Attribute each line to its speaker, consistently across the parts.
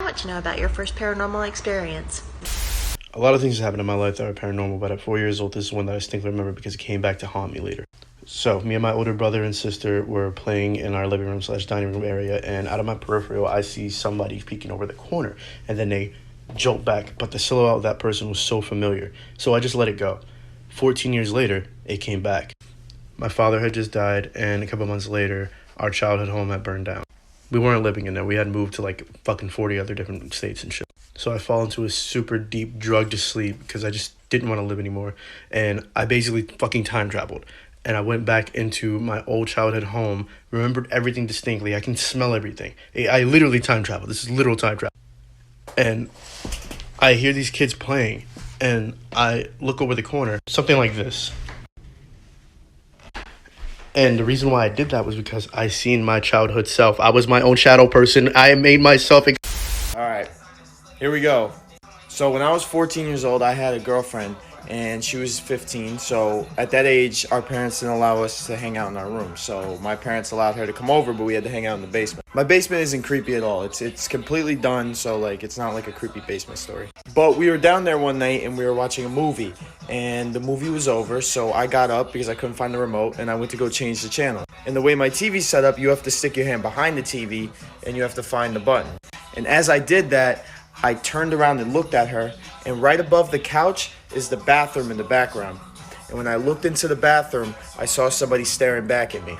Speaker 1: want to know about your first paranormal experience.
Speaker 2: A lot of things happened in my life that are paranormal, but at 4 years old, this is one that I distinctly remember because it came back to haunt me later. So, me and my older brother and sister were playing in our living room / dining room area, and out of my peripheral, I see somebody peeking over the corner, and then they jolt back, but the silhouette of that person was so familiar, so I just let it go. 14 years later, it came back. My father had just died, and a couple months later, our childhood home had burned down. We weren't living in there. We had moved to like fucking 40 other different states and shit. So I fall into a super deep drug to sleep because I just didn't want to live anymore. And I basically fucking time traveled. And I went back into my old childhood home, remembered everything distinctly. I can smell everything. I literally time traveled. This is literal time travel. And I hear these kids playing, and I look over the corner, something like this. And the reason why I did that was because I seen my childhood self. I was my own shadow person. I made myself.
Speaker 3: All right, here we go. So when I was 14 years old, I had a girlfriend, and she was 15. So at that age, our parents didn't allow us to hang out in our room. So my parents allowed her to come over, but we had to hang out in the basement. My basement isn't creepy at all. It's completely done, so like it's not like a creepy basement story. But we were down there one night, and we were watching a movie, and the movie was over. So I got up because I couldn't find the remote, and I went to go change the channel. And the way my TV's set up, you have to stick your hand behind the TV, and you have to find the button. And as I did that, I turned around and looked at her, and right above the couch is the bathroom in the background. And when I looked into the bathroom, I saw somebody staring back at me.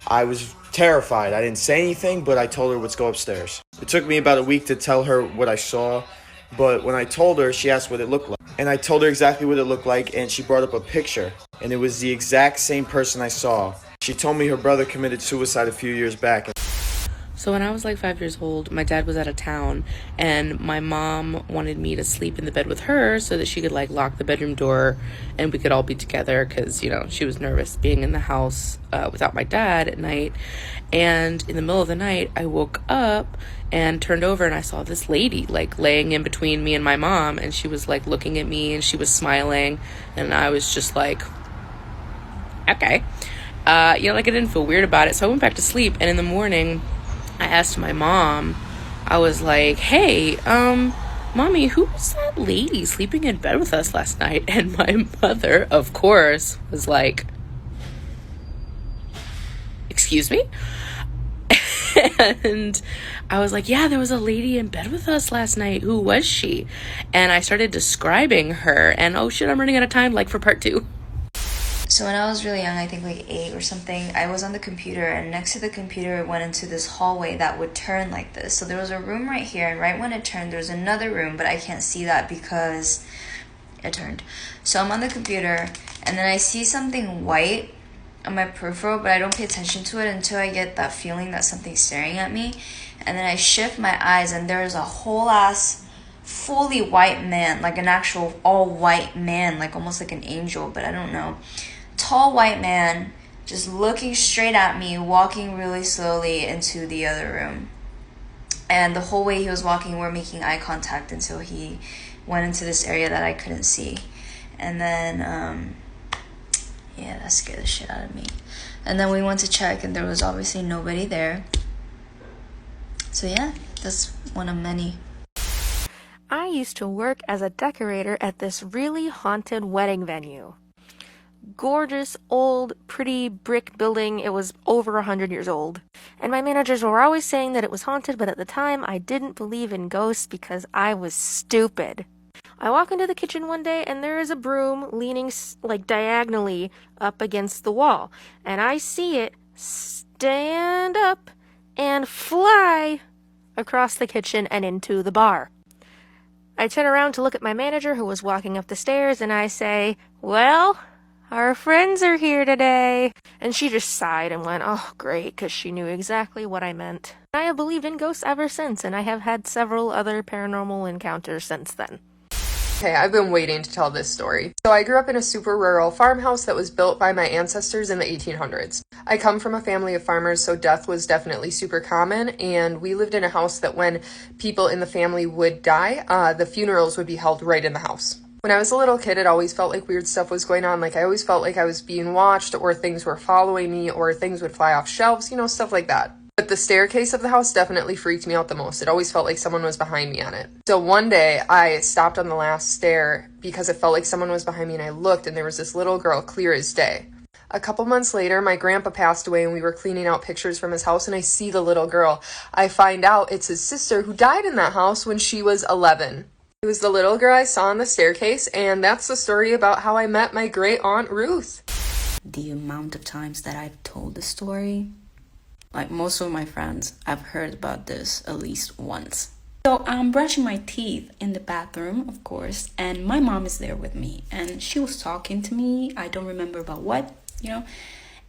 Speaker 3: I was terrified. I didn't say anything, but I told her, let's go upstairs. It took me about a week to tell her what I saw, but when I told her, she asked what it looked like. And I told her exactly what it looked like, and she brought up a picture, and it was the exact same person I saw. She told me her brother committed suicide a few years back.
Speaker 4: So when I was like 5 years old, my dad was out of town, and my mom wanted me to sleep in the bed with her so that she could like lock the bedroom door and we could all be together because, you know, she was nervous being in the house without my dad at night. And in the middle of the night, I woke up and turned over and I saw this lady like laying in between me and my mom, and she was like looking at me and she was smiling, and I was just like, okay. Like I didn't feel weird about it. So I went back to sleep, and in the morning, I asked my mom, I was like, hey, Mommy, who was that lady sleeping in bed with us last night? And my mother, of course, was like, excuse me? And I was like, yeah, there was a lady in bed with us last night. Who was she? And I started describing her, and oh shit, I'm running out of time, like for part 2.
Speaker 5: So when I was really young, I think like 8 or something, I was on the computer, and next to the computer it went into this hallway that would turn like this. So there was a room right here, and right when it turned, there was another room, but I can't see that because it turned. So I'm on the computer, and then I see something white on my peripheral, but I don't pay attention to it until I get that feeling that something's staring at me. And then I shift my eyes, and there's a whole ass fully white man, like an actual all white man, like almost like an angel, but I don't know. Tall white man just looking straight at me, walking really slowly into the other room. And the whole way he was walking, we're making eye contact until he went into this area that I couldn't see. And then that scared the shit out of me. And then we went to check, and there was obviously nobody there. So yeah, that's one of many.
Speaker 6: I used to work as a decorator at this really haunted wedding venue. Gorgeous, old, pretty brick building. It was over 100 years old. And my managers were always saying that it was haunted, but at the time I didn't believe in ghosts because I was stupid. I walk into the kitchen one day, and there is a broom leaning like diagonally up against the wall. And I see it stand up and fly across the kitchen and into the bar. I turn around to look at my manager, who was walking up the stairs, and I say, well, our friends are here today. And she just sighed and went, oh, great, because she knew exactly what I meant. I have believed in ghosts ever since, and I have had several other paranormal encounters since then.
Speaker 7: Okay, I've been waiting to tell this story. So I grew up in a super rural farmhouse that was built by my ancestors in the 1800s. I come from a family of farmers, so death was definitely super common, and we lived in a house that when people in the family would die, the funerals would be held right in the house. When I was a little kid, it always felt like weird stuff was going on. Like I always felt like I was being watched, or things were following me, or things would fly off shelves, stuff like that. But the staircase of the house definitely freaked me out the most. It always felt like someone was behind me on it. So one day I stopped on the last stair because it felt like someone was behind me, and I looked and there was this little girl, clear as day. A couple months later, my grandpa passed away and we were cleaning out pictures from his house, and I see the little girl. I find out it's his sister who died in that house when she was 11. It was the little girl I saw on the staircase, and that's the story about how I met my great aunt Ruth.
Speaker 8: The amount of times that I've told the story, like most of my friends, I've heard about this at least once. So I'm brushing my teeth in the bathroom, of course, and my mom is there with me, and she was talking to me. I don't remember about what,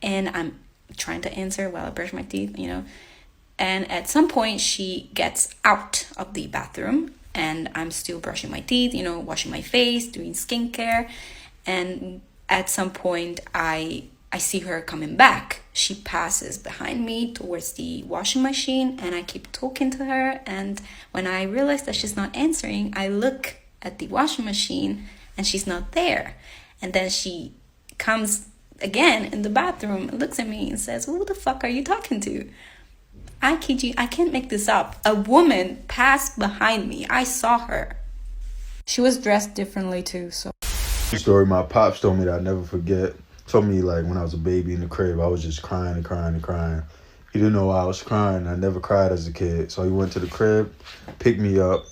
Speaker 8: and I'm trying to answer while I brush my teeth, and at some point she gets out of the bathroom, and I'm still brushing my teeth, washing my face, doing skincare, and at some point I see her coming back. She passes behind me towards the washing machine, and I keep talking to her, and when I realize that she's not answering, I look at the washing machine and she's not there. And then she comes again in the bathroom, looks at me and says, "Who the fuck are you talking to?" I kid you, I can't make this up. A woman passed behind me. I saw her. She was dressed differently too, so.
Speaker 9: Story my pops told me that I'll never forget. Told me like when I was a baby in the crib, I was just crying and crying and crying. He didn't know why I was crying. I never cried as a kid. So he went to the crib, picked me up,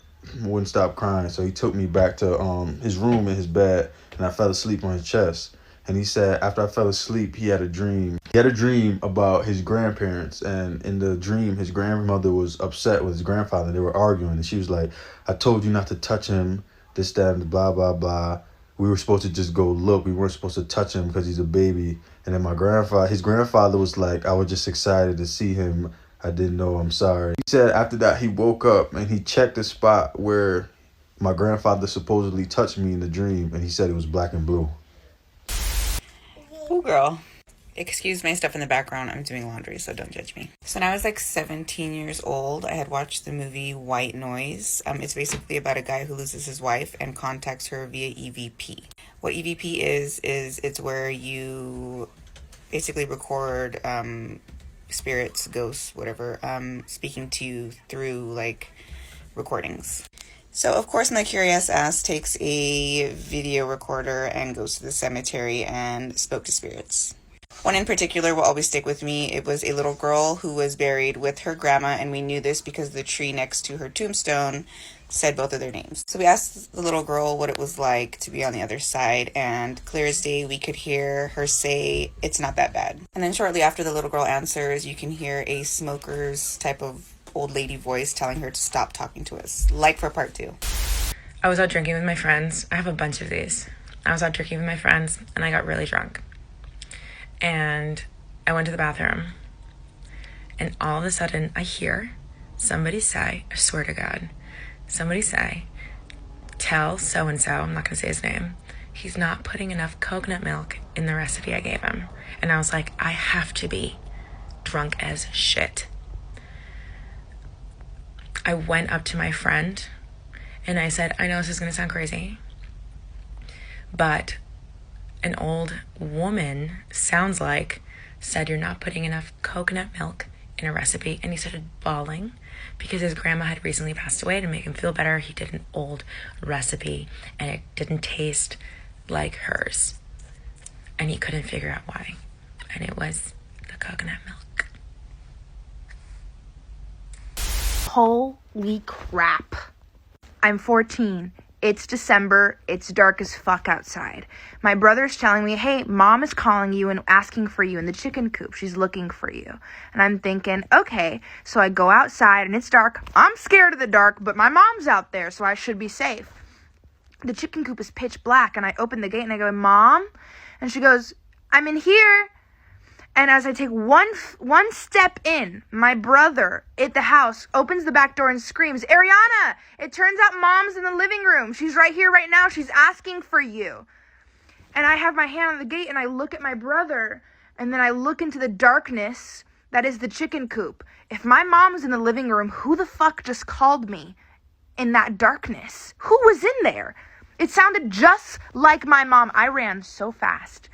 Speaker 9: wouldn't stop crying. So he took me back to his room in his bed, and I fell asleep on his chest. And he said after I fell asleep, he had a dream. He had a dream about his grandparents, and in the dream, his grandmother was upset with his grandfather. They were arguing, and she was like, "I told you not to touch him, this, that, and blah, blah, blah. We were supposed to just go look. We weren't supposed to touch him because he's a baby." And then his grandfather was like, "I was just excited to see him. I didn't know. I'm sorry." He said after that, he woke up and he checked the spot where my grandfather supposedly touched me in the dream, and he said it was black and blue.
Speaker 10: Oh, girl. Excuse my stuff in the background. I'm doing laundry, so don't judge me. So when I was like 17 years old, I had watched the movie White Noise. It's basically about a guy who loses his wife and contacts her via EVP. What EVP is it's where you basically record spirits, ghosts, whatever, speaking to you through like recordings. So of course my curious ass takes a video recorder and goes to the cemetery and spoke to spirits. One in particular will always stick with me. It was a little girl who was buried with her grandma, and we knew this because the tree next to her tombstone said both of their names. So we asked the little girl what it was like to be on the other side, and clear as day we could hear her say, "It's not that bad." And then shortly after the little girl answers, you can hear a smoker's type of old lady voice telling her to stop talking to us, like for part 2.
Speaker 11: I was out drinking with my friends. I have a bunch of these. I was out drinking with my friends, and I got really drunk. And I went to the bathroom, and all of a sudden I hear somebody say, I swear to God, somebody say, "Tell so-and-so," I'm not going to say his name, "he's not putting enough coconut milk in the recipe I gave him." And I was like, I have to be drunk as shit. I went up to my friend and I said, "I know this is going to sound crazy, but an old woman said you're not putting enough coconut milk in a recipe." And he started bawling because his grandma had recently passed away. To make him feel better, he did an old recipe and it didn't taste like hers, and he couldn't figure out why, and it was the coconut milk.
Speaker 12: Holy crap. I'm 14. It's December. It's dark as fuck outside. My brother's telling me, "Hey, mom is calling you and asking for you in the chicken coop. She's looking for you." And I'm thinking, okay. So I go outside and it's dark. I'm scared of the dark, but my mom's out there, so I should be safe. The chicken coop is pitch black, and I open the gate and I go, "Mom?" And she goes, "I'm in here." And as I take one step in, my brother at the house opens the back door and screams, "Ariana, it turns out mom's in the living room. She's right here right now. She's asking for you." And I have my hand on the gate and I look at my brother, and then I look into the darkness that is the chicken coop. If my mom's in the living room, who the fuck just called me in that darkness? Who was in there? It sounded just like my mom. I ran so fast.